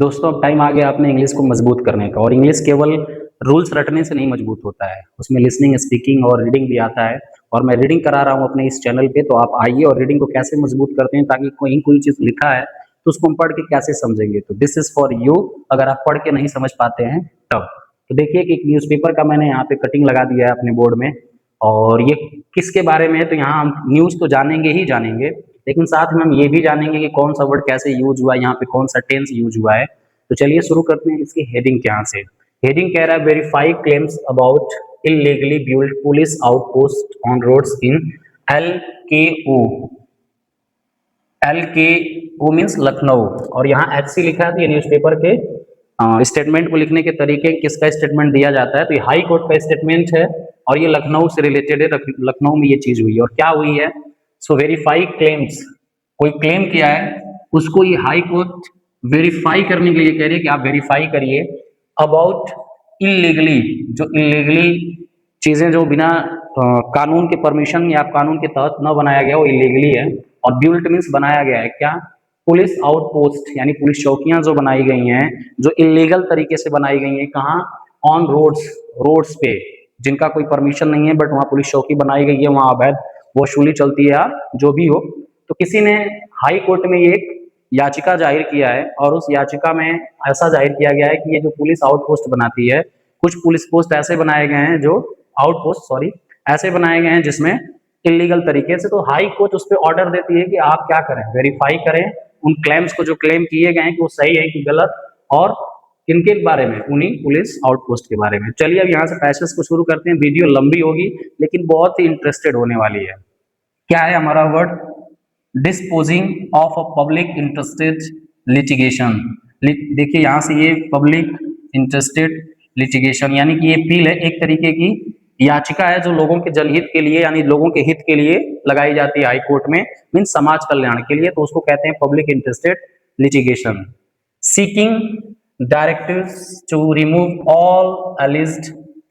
दोस्तों अब टाइम आ गया अपने इंग्लिश को मजबूत करने का। और इंग्लिश केवल रूल्स रटने से नहीं मजबूत होता है, उसमें लिसनिंग, स्पीकिंग और रीडिंग भी आता है। और मैं रीडिंग करा रहा हूँ अपने इस चैनल पे, तो आप आइए और रीडिंग को कैसे मजबूत करते हैं, ताकि कोई चीज़ लिखा है तो उसको हम पढ़ के कैसे समझेंगे। तो दिस इज फॉर यू, अगर आप पढ़ के नहीं समझ पाते हैं तब। तो देखिए कि एक न्यूज़पेपर का मैंने यहाँ पे कटिंग लगा दिया है अपने बोर्ड में, और ये किसके बारे में है, तो यहाँ हम न्यूज़ तो जानेंगे ही जानेंगे, लेकिन साथ में हम ये भी जानेंगे कि कौन सा वर्ड कैसे यूज हुआ है, यहाँ पे कौन सा टेंस यूज हुआ है। तो चलिए शुरू करते हैं इसकी हेडिंग के यहाँ से। हेडिंग कह रहा है verify claims about illegally build police outpost on roads in LKO। LKO means Lucknow, और यहाँ HC लिखा है। तो ये न्यूज़पेपर के स्टेटमेंट को लिखने के तरीके, किसका स्टेटमेंट दिया जाता है, तो ये हाई कोर्ट का स्टेटमेंट है और ये लखनऊ से रिलेटेड है। लखनऊ में ये चीज हुई है, और क्या हुई है, सो वेरीफाई क्लेम्स, कोई क्लेम किया है उसको ये हाई कोर्ट वेरीफाई करने के लिए कह रही है कि आप वेरीफाई करिए अबाउट इलीगली, जो इलीगली चीजें जो बिना कानून के परमिशन या कानून के तहत न बनाया गया वो इलीगली है। और बिल्ट मीन्स बनाया गया है क्या, पुलिस आउटपोस्ट, यानी पुलिस चौकियां जो बनाई गई हैं, जो इलीगल तरीके से बनाई गई हैं, कहाँ, ऑन रोड्स, रोड्स पे, जिनका कोई परमिशन नहीं है, बट वहाँ पुलिस चौकी बनाई गई है, वहाँ अवैध वसूली चलती है या जो भी हो। तो किसी ने हाई कोर्ट में एक याचिका जाहिर किया है, और उस याचिका में ऐसा जाहिर किया गया है कि ये जो पुलिस आउटपोस्ट बनाती है, कुछ पुलिस पोस्ट ऐसे बनाए गए हैं, जो आउटपोस्ट सॉरी ऐसे बनाए गए हैं जिसमें इलीगल तरीके से। तो हाई कोर्ट उस पर ऑर्डर देती है कि आप क्या करें, वेरीफाई करें उन क्लेम्स को, जो क्लेम किए गए हैं कि वो सही है कि गलत, और किनके बारे में, उन्हीं पुलिस आउटपोस्ट के बारे में। चलिए अब यहाँ से पैसेज को शुरू करते हैं। वीडियो लंबी होगी लेकिन बहुत ही इंटरेस्टेड होने वाली है। क्या है हमारा word, disposing of a public interested litigation. देखिए यहाँ से ये पब्लिक इंटरेस्टेड लिटिगेशन, यानी कि ये अपील है, एक तरीके की याचिका है जो लोगों के जनहित के लिए, यानी लोगों के हित के लिए लगाई जाती है हाई कोर्ट में, मीन समाज कल्याण के लिए, तो उसको कहते हैं public interested litigation. Seeking directives to remove all alleged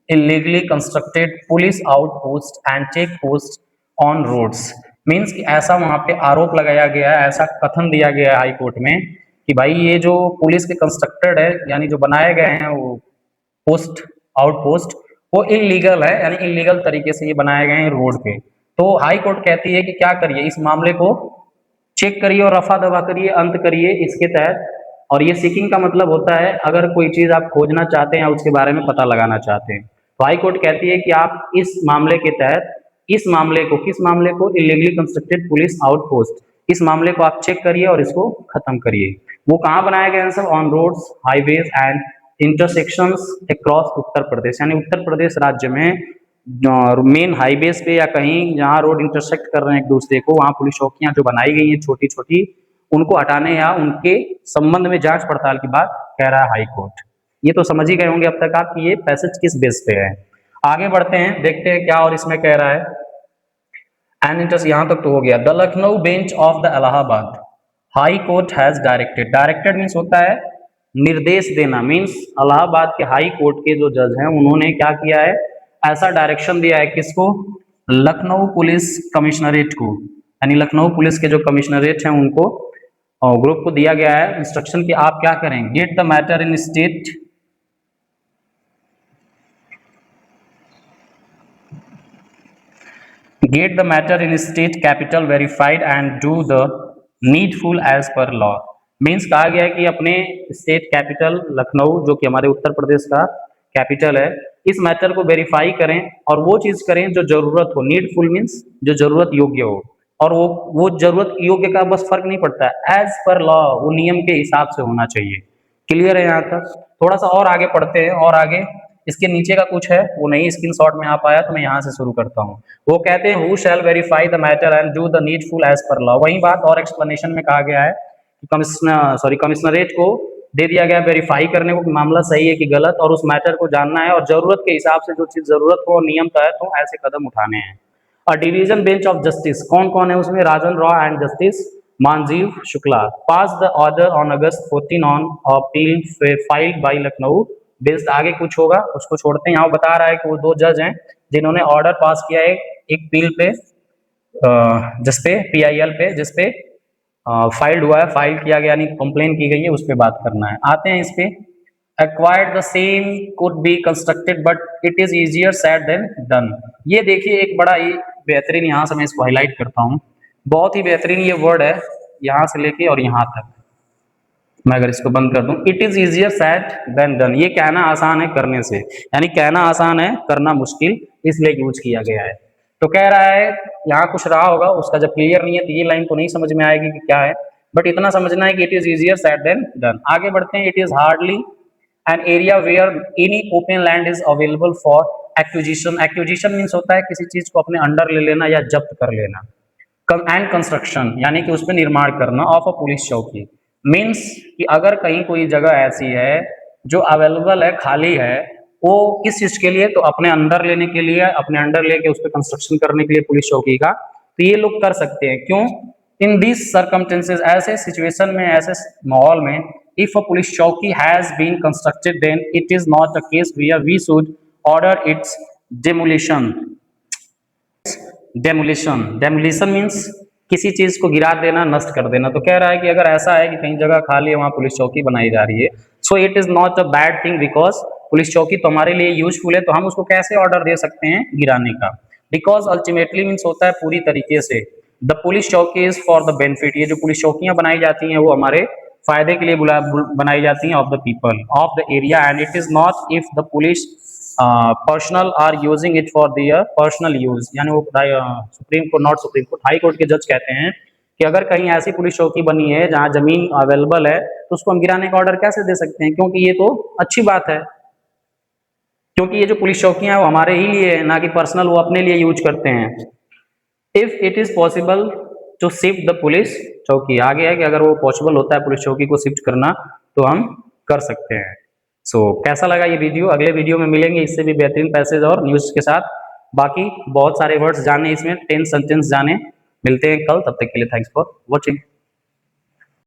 illegally constructed police outposts and check posts on roads। Means कि ऐसा वहां पे आरोप लगाया गया है, ऐसा कथन दिया गया है हाई कोर्ट में कि भाई ये जो पुलिस के कंस्ट्रक्टेड है, यानी जो बनाए गए हैं वो पोस्ट आउटपोस्ट, वो इलीगल है, यानी इलीगल तरीके से ये बनाए गए हैं रोड पे। तो हाई कोर्ट कहती है कि क्या करिए, इस मामले को चेक करिए और रफा दफा करिए, अंत करिए इसके तहत। और ये सीकिंग का मतलब होता है अगर कोई चीज आप खोजना चाहते हैं या उसके बारे में पता लगाना चाहते हैं, तो हाई कोर्ट कहती है कि आप इस मामले के तहत, इस मामले को, किस मामले को, इलीगली कंस्ट्रक्टेड पुलिस आउटपोस्ट, इस मामले को आप चेक करिए और इसको खत्म करिए। वो कहाँ बनाए गए हैं सब, on roads, highways and intersections across Uttar Pradesh, यानी उत्तर प्रदेश राज्य में मेन हाईवेज पे या कहीं जहाँ रोड इंटरसेक्ट कर रहे हैं एक दूसरे को, वहाँ पुलिस चौकियां जो बनाई गई हैं छोटी छोटी, उनको हटाने या उनके संबंध में जांच पड़ताल की बात कह रहा है हाई कोर्ट। ये तो समझ ही गए होंगे अब तक आप कि ये पैसेज किस बेस पे है। आगे बढ़ते हैं, देखते हैं क्या और इसमें कह रहा है। एंड इंटरेस्ट यहाँ तक तो हो गया। The Lucknow bench of the Allahabad high court has directed, directed means होता है निर्देश देना, मीन्स इलाहाबाद के हाई कोर्ट के जो जज हैं उन्होंने क्या किया है, ऐसा डायरेक्शन दिया है किसको, लखनऊ पुलिस कमिश्नरेट को, यानी लखनऊ पुलिस के जो कमिश्नरेट हैं उनको, ग्रुप को दिया गया है इंस्ट्रक्शन कि आप क्या करें, get the matter in state, get the matter in state capital verified and do the needful as per law. Means कहा गया है कि अपने स्टेट कैपिटल लखनऊ, जो कि हमारे उत्तर प्रदेश का कैपिटल है, इस मैटर को वेरीफाई करें और वो चीज करें जो जरूरत हो, नीडफुल मीन्स जो जरूरत योग्य हो, और वो जरूरत योग्य का बस फर्क नहीं पड़ता है, एज पर लॉ, वो नियम के हिसाब से होना चाहिए। क्लियर है यहाँ तक। थोड़ा सा और आगे पढ़ते हैं, और आगे इसके नीचे का कुछ है वो नहीं स्क्रीनशॉट में आ पाया, तो मैं यहाँ से शुरू करता हूँ। वो कहते हैं who shall verify the matter and do the needful as per law. वही बात और एक्सप्लेनेशन में कहा गया है कि कमिश्नरेट को दे दिया गया वेरीफाई करने को कि मामला सही है कि गलत, और उस मैटर को जानना है और जरूरत के हिसाब से जो चीज जरूरत हो, नियम तहत हो, ऐसे कदम उठाने हैं। और डिवीजन बेंच ऑफ जस्टिस, कौन कौन है उसमें, Rajan Roy and justice Manjeev Shukla, pass the order on August 14 on appeal filed by Lucknow based. आगे कुछ होगा उसको छोड़ते हैं, यहाँ बता रहा है कि वो दो जज हैं जिन्होंने ऑर्डर पास किया है एक पील पे, जिसपे PIL पे, जिसपे फाइल्ड हुआ है, फाइल किया गया यानी कंप्लेन की गई है, उस पर बात करना है। आते हैं इस पे, acquired the same could be constructed but it is easier said than done. ये देखिए एक बड़ा ही बेहतरीन, यहाँ से मैं इसको हाईलाइट करता हूँ, बहुत ही बेहतरीन ये वर्ड है, यहाँ से लेके और यहाँ तक। मैं अगर इसको बंद कर दूं, it is easier said than done, ये कहना आसान है करने से, यानी कहना आसान है करना मुश्किल, इसलिए यूज किया गया है। तो कह रहा है यहाँ कुछ रहा होगा उसका, जब क्लियर नहीं है तो ये लाइन तो नहीं समझ में आएगी कि क्या है, बट इतना समझना है कि it is easier said than done. आगे बढ़ते हैं, it is hardly an area where any open land is available for acquisition. Acquisition means होता है किसी चीज को अपने अंडर ले लेना या जब्त कर लेना। एंड कंस्ट्रक्शन यानी कि उस पर निर्माण करना ऑफ अ पुलिस चौकी, मीन्स कि अगर कहीं कोई जगह ऐसी है जो अवेलेबल है, खाली है, वो किस चीज के लिए, तो अपने अंडर लेने के लिए, अपने अंडर लेके उस पर कंस्ट्रक्शन करने के लिए पुलिस चौकी का, तो ये लोग कर सकते हैं। क्यों? इन दिस सर्कमस्टेंसेस, ऐसे सिचुएशन में, ऐसे माहौल में, इफ अ पुलिस चौकी has been constructed then it is not the case where we should order its demolition. Demolition, demolition means किसी चीज को गिरा देना, नष्ट कर देना। तो कह रहा है कि अगर ऐसा है कि कहीं जगह खाली है, वहां पुलिस चौकी बनाई जा रही है, so it is not a bad thing, because police चौकी तो हमारे लिए यूजफुल है, तो हम उसको कैसे ऑर्डर दे सकते हैं गिराने का। बिकॉज अल्टीमेटली मीन्स होता है पूरी तरीके से, द पुलिस चौकी इज फॉर द बेनिफिट, ये जो पुलिस चौकियां बनाई जाती हैं वो हमारे फायदे के लिए बनाई जाती हैं, of the people of the area, and it is not if the police personnel are using it for their personal use. यानी वो supreme court, not supreme court, high court के जज कहते हैं कि अगर कहीं ऐसी पुलिस चौकी बनी है जहां जमीन अवेलेबल है, तो उसको हम गिराने का ऑर्डर कैसे दे सकते हैं, क्योंकि ये तो अच्छी बात है, क्योंकि ये जो पुलिस चौकियां हैं वो हमारे ही लिए है, ना कि पर्सनल वो अपने लिए यूज करते हैं। If it is possible to shift the police चौकी, आगे है कि अगर वो पॉसिबल होता है पुलिस चौकी को शिफ्ट करना, तो हम कर सकते हैं। कैसा लगा ये वीडियो? अगले वीडियो में मिलेंगे इससे भी बेहतरीन पैसेज और न्यूज के साथ, बाकी बहुत सारे वर्ड्स जाने, इसमें 10 सेंटेंस जाने। मिलते हैं कल, तब तक के लिए थैंक्स फॉर वॉचिंग।